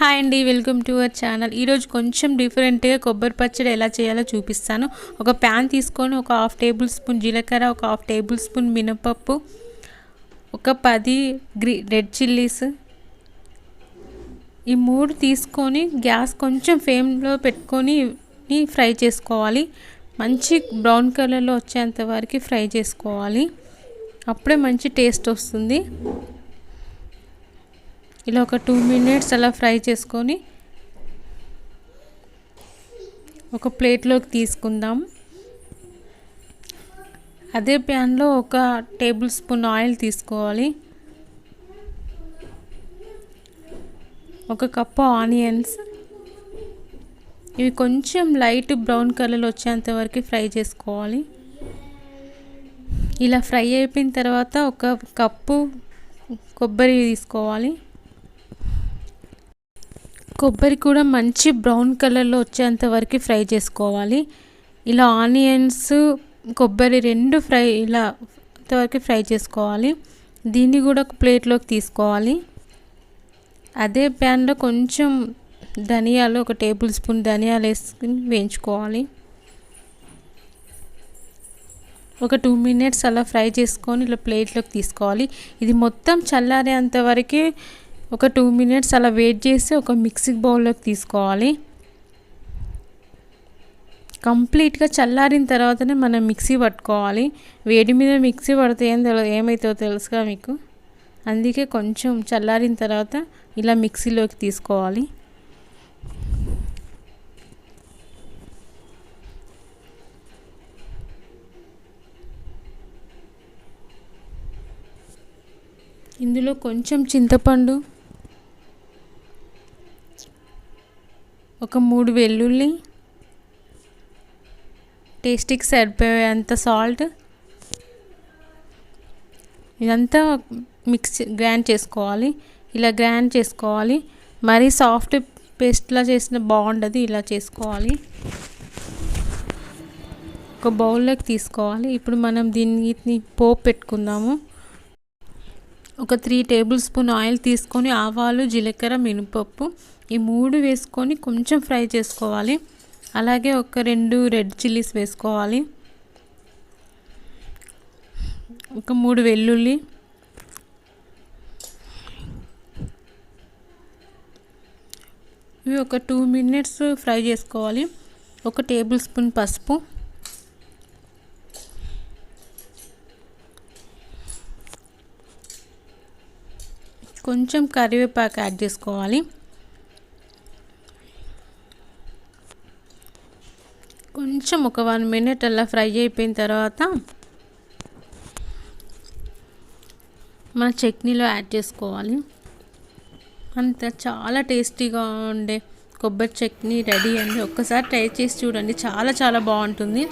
Hi అండి, welcome to our channel. ఈరోజు కొంచెం డిఫరెంట్గా కొబ్బరి పచ్చడి ఎలా చేయాలో చూపిస్తాను. ఒక ప్యాన్ తీసుకొని ఒక 1/2 టేబుల్ స్పూన్ జీలకర్ర, ఒక 1/2 టేబుల్ స్పూన్ మినపప్పు, ఒక 10 రెడ్ చిల్లీస్, ఈ 3 తీసుకొని గ్యాస్ కొంచెం ఫ్లేమ్లో పెట్టుకొని ఫ్రై చేసుకోవాలి. మంచి బ్రౌన్ కలర్లో వచ్చేంత వరకు ఫ్రై చేసుకోవాలి. అప్పుడే మంచి టేస్ట్ వస్తుంది. ఇలా ఒక 2 మినిట్స్ అలా ఫ్రై చేసుకొని ఒక ప్లేట్లోకి తీసుకుందాం. అదే ప్యాన్లో ఒక టేబుల్ స్పూన్ ఆయిల్ తీసుకోవాలి. ఒక కప్పు ఆనియన్స్, ఇవి కొంచెం లైట్ బ్రౌన్ కలర్లో వచ్చేంత వరకు ఫ్రై చేసుకోవాలి. ఇలా ఫ్రై అయిపోయిన తర్వాత ఒక కప్పు కొబ్బరి తీసుకోవాలి. కొబ్బరి కూడా మంచి బ్రౌన్ కలర్లో వచ్చేంత వరకు ఫ్రై చేసుకోవాలి. ఇలా ఆనియన్స్ కొబ్బరి రెండు ఇలా అంతవరకు ఫ్రై చేసుకోవాలి. దీన్ని కూడా ఒక ప్లేట్లోకి తీసుకోవాలి. అదే ప్యాన్లో కొంచెం ధనియాలు, ఒక టేబుల్ స్పూన్ ధనియాలు వేసుకుని వేయించుకోవాలి. ఒక 2 మినిట్స్ అలా ఫ్రై చేసుకొని ఇలా ప్లేట్లోకి తీసుకోవాలి. ఇది మొత్తం చల్లారేంత వరకు ఒక 2 మినిట్స్ అలా వెయిట్ చేసి ఒక మిక్సీ బౌల్లోకి తీసుకోవాలి. కంప్లీట్గా చల్లారిన తర్వాతనే మనం మిక్సీ పట్టుకోవాలి. వేడి మీద మిక్సీ పడితే ఏమవుతుందో తెలుసుగా మీకు. అందుకే కొంచెం చల్లారిన తర్వాత ఇలా మిక్సీలోకి తీసుకోవాలి. ఇందులో కొంచెం చింతపండు, ఒక 3 వెల్లుల్లి, టేస్ట్కి సరిపోయేంత సాల్ట్, ఇదంతా గ్రైండ్ చేసుకోవాలి. ఇలా గ్రైండ్ చేసుకోవాలి. మరీ సాఫ్ట్ పేస్ట్లా చేసిన బాగుండదు, ఇలా చేసుకోవాలి. ఒక బౌల్లోకి తీసుకోవాలి. ఇప్పుడు మనం దీన్ని పోపు పెట్టుకుందాము. ఒక 3 టేబుల్ స్పూన్ ఆయిల్ తీసుకొని ఆవాలు, జీలకర్ర, మినపప్పు ఈ 3 వేసుకొని కొంచెం ఫ్రై చేసుకోవాలి. అలాగే ఒక 2 రెడ్ చిల్లీస్ వేసుకోవాలి. ఒక 3 వెల్లుల్లి, ఇవి ఒక 2 మినిట్స్ ఫ్రై చేసుకోవాలి. ఒక టేబుల్ స్పూన్ పసుపు, కొంచెం కరివేపాకు యాడ్ చేసుకోవాలి. కొంచెం ఒక 1 మినిట్ అలా ఫ్రై అయిపోయిన తర్వాత మన చట్నీలో యాడ్ చేసుకోవాలి. అంత చాలా టేస్టీగా ఉండే కొబ్బరి చట్నీ రెడీ అండి. ఒక్కసారి ట్రై చేసి చూడండి, చాలా చాలా బాగుంటుంది.